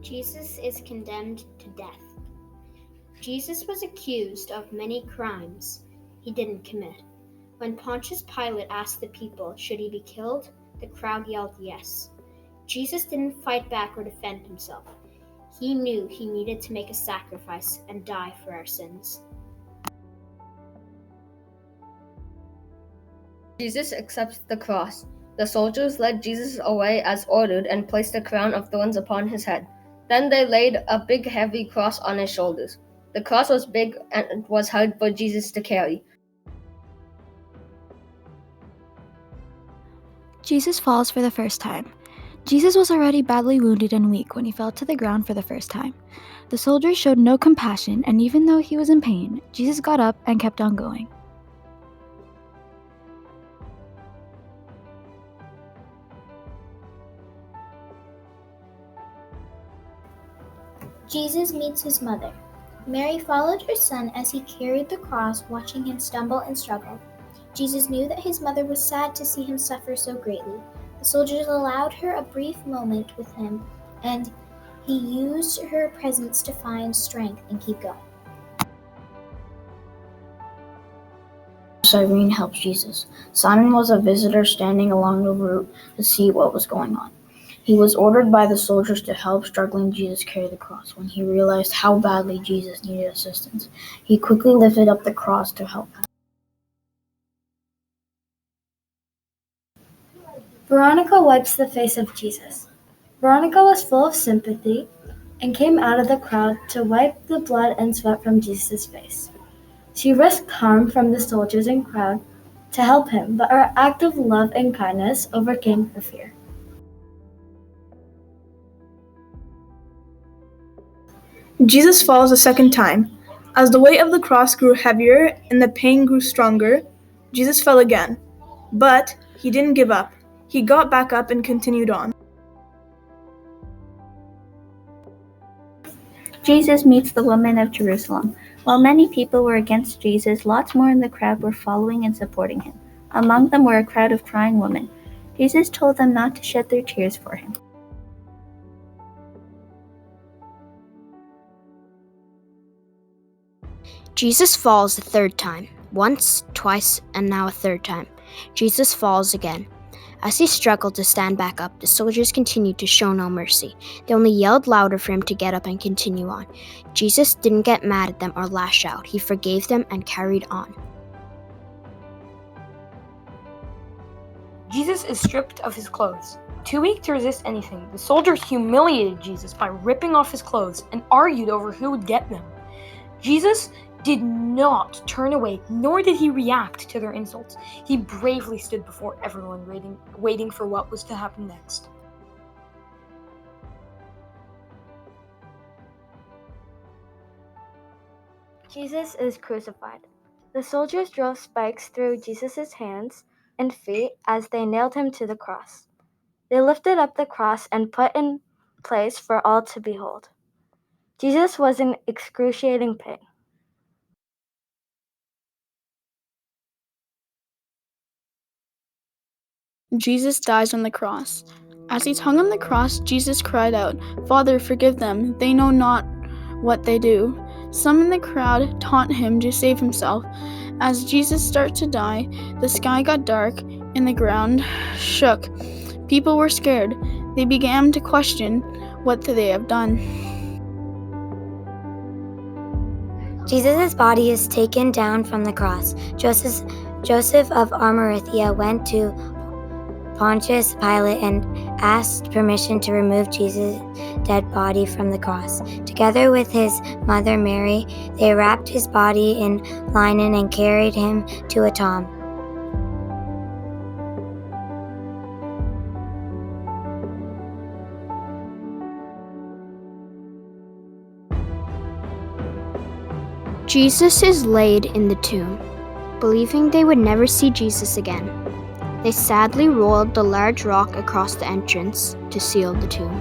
Jesus is condemned to death. Jesus was accused of many crimes he didn't commit. When Pontius Pilate asked the people, should he be killed? The crowd yelled yes. Jesus didn't fight back or defend himself. He knew he needed to make a sacrifice and die for our sins. Jesus accepts the cross. The soldiers led Jesus away as ordered and placed a crown of thorns upon his head. Then they laid a big heavy cross on his shoulders. The cross was big and was hard for Jesus to carry. Jesus falls for the first time. Jesus was already badly wounded and weak when he fell to the ground for the first time. The soldiers showed no compassion, and even though he was in pain, Jesus got up and kept on going. Jesus meets his mother. Mary followed her son as he carried the cross, watching him stumble and struggle. Jesus knew that his mother was sad to see him suffer so greatly. The soldiers allowed her a brief moment with him, and he used her presence to find strength and keep going. Cyrene helps Jesus. Simon was a visitor standing along the route to see what was going on. He was ordered by the soldiers to help struggling Jesus carry the cross. When he realized how badly Jesus needed assistance, he quickly lifted up the cross to help him. Veronica wipes the face of Jesus. Veronica was full of sympathy and came out of the crowd to wipe the blood and sweat from Jesus' face. She risked harm from the soldiers and crowd to help him, but her act of love and kindness overcame her fear. Jesus falls a second time. As the weight of the cross grew heavier and the pain grew stronger, Jesus fell again. But he didn't give up. He got back up and continued on. Jesus meets the women of Jerusalem. While many people were against Jesus, lots more in the crowd were following and supporting him. Among them were a crowd of crying women. Jesus told them not to shed their tears for him. Jesus falls a third time. Once, twice, and now a third time. Jesus falls again. As he struggled to stand back up, the soldiers continued to show no mercy. They only yelled louder for him to get up and continue on. Jesus didn't get mad at them or lash out. He forgave them and carried on. Jesus is stripped of his clothes. Too weak to resist anything, the soldiers humiliated Jesus by ripping off his clothes and argued over who would get them. Jesus did not turn away, nor did he react to their insults. He bravely stood before everyone, waiting for what was to happen next. Jesus is crucified. The soldiers drove spikes through Jesus' hands and feet as they nailed him to the cross. They lifted up the cross and put in place for all to behold. Jesus was in excruciating pain. Jesus dies on the cross. As he's hung on the cross, Jesus cried out, "Father, forgive them. They know not what they do." Some in the crowd taunt him to save himself. As Jesus started to die, the sky got dark and the ground shook. People were scared. They began to question what they have done. Jesus' body is taken down from the cross. Joseph of Arimathea went to Pontius Pilate and asked permission to remove Jesus' dead body from the cross. Together with his mother Mary, they wrapped his body in linen and carried him to a tomb. Jesus is laid in the tomb. Believing they would never see Jesus again, they sadly rolled the large rock across the entrance to seal the tomb.